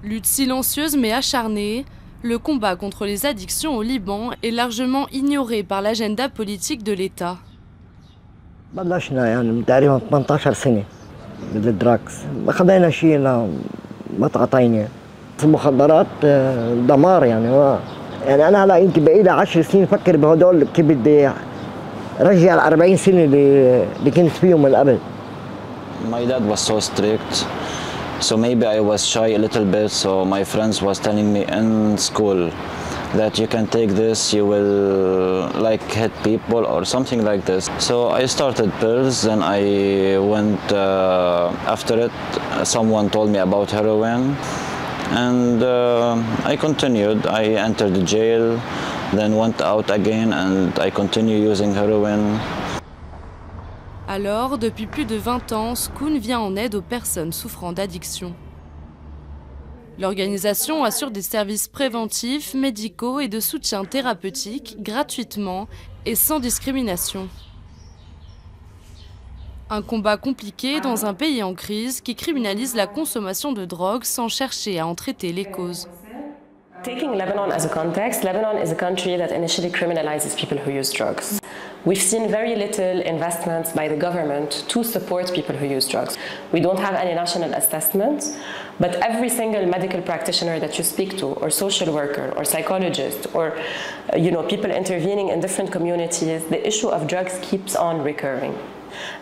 Lutte silencieuse mais acharnée, le combat contre les addictions au Liban est largement ignoré par l'agenda politique de l'État. بلشنا يعني تقريبا 18 سنة بالدراكس، ما خدينا شيء ما تعطينا. المخدرات دمار يعني أنا هلا يمكن بقي لي 10 سنين بفكر بهدول كيف بدي رجع ال 40 سنة اللي كنت فيهم من قبل. My dad was so strict, so maybe I was shy a little bit, so my friends was telling me in school that you can take this, you will like hit people or something like this. So I started pills, then I went after it, someone told me about heroin, and I continued. I entered the jail, then went out again, and I continue using heroin. Alors, depuis plus de 20 ans, Skoun vient en aide aux personnes souffrant d'addiction. L'organisation assure des services préventifs, médicaux et de soutien thérapeutique gratuitement et sans discrimination. Un combat compliqué dans un pays en crise qui criminalise la consommation de drogue sans chercher à en traiter les causes. Taking Lebanon as a context, Lebanon is a country that initially criminalizes people who use drugs. We've seen very little investments by the government to support people who use drugs. We don't have any national assessments, but every single medical practitioner that you speak to, or social worker, or psychologist, or people intervening in different communities, the issue of drugs keeps on recurring.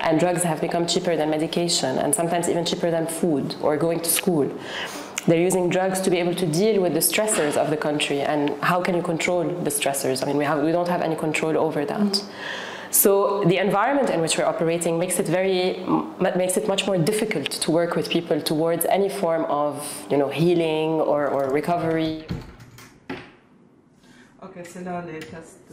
And drugs have become cheaper than medication, and sometimes even cheaper than food or going to school. They're using drugs to be able to deal with the stressors of the country, and how can you control the stressors? I mean, we don't have any control over that. So the environment in which we're operating makes it much more difficult to work with people towards any form of healing or recovery. Okay, c'est là les tests.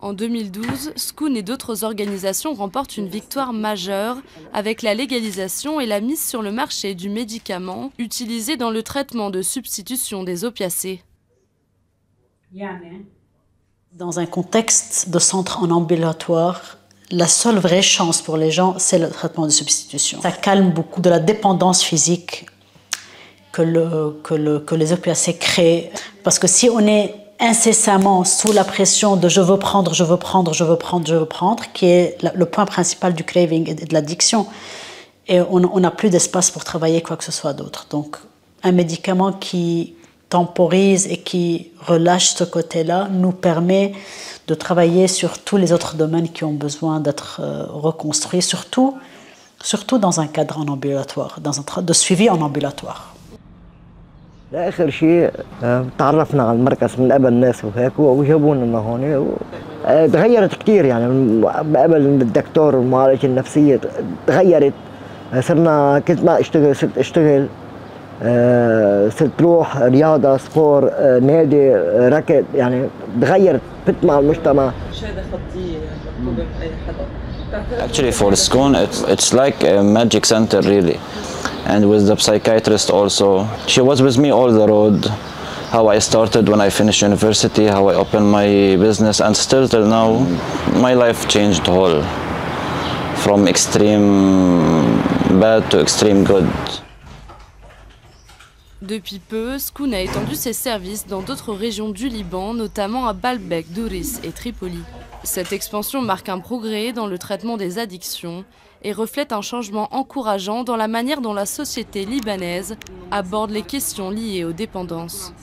En 2012, Skoun et d'autres organisations remportent une victoire majeure avec la légalisation et la mise sur le marché du médicament utilisé dans le traitement de substitution des opiacés. Dans un contexte de centre en ambulatoire, la seule vraie chance pour les gens, c'est le traitement de substitution. Ça calme beaucoup de la dépendance physique que les opiacés créent. Parce que si on est incessamment sous la pression de je veux prendre, je veux prendre, je veux prendre, je veux prendre, qui est le point principal du craving et de l'addiction. Et on n'a plus d'espace pour travailler quoi que ce soit d'autre. Donc, un médicament qui temporise et qui relâche ce côté-là nous permet de travailler sur tous les autres domaines qui ont besoin d'être reconstruits, surtout dans un cadre en ambulatoire, dans un de suivi en ambulatoire. لآخر شيء تعرفنا على المركز من قبل ناس وهيك وجابونا لهون تغيرت كثير يعني قبل الدكتور والمعالجة النفسية تغيرت صرنا كنت ما اشتغل صرت اشتغل صرت روح رياضة سبور نادي ركض يعني تغيرت فت مع المجتمع. شهادة خطية مكتوبة بأي حدا. Actually, for Skoun, it's like a magic center, really. And with the psychiatrist also. She was with me all the road, how I started when I finished university, how I opened my business, and still till now, my life changed whole. From extreme bad to extreme good. Depuis peu, Skoun a étendu ses services dans d'autres régions du Liban, notamment à Baalbek, Douris et Tripoli. Cette expansion marque un progrès dans le traitement des addictions et reflète un changement encourageant dans la manière dont la société libanaise aborde les questions liées aux dépendances.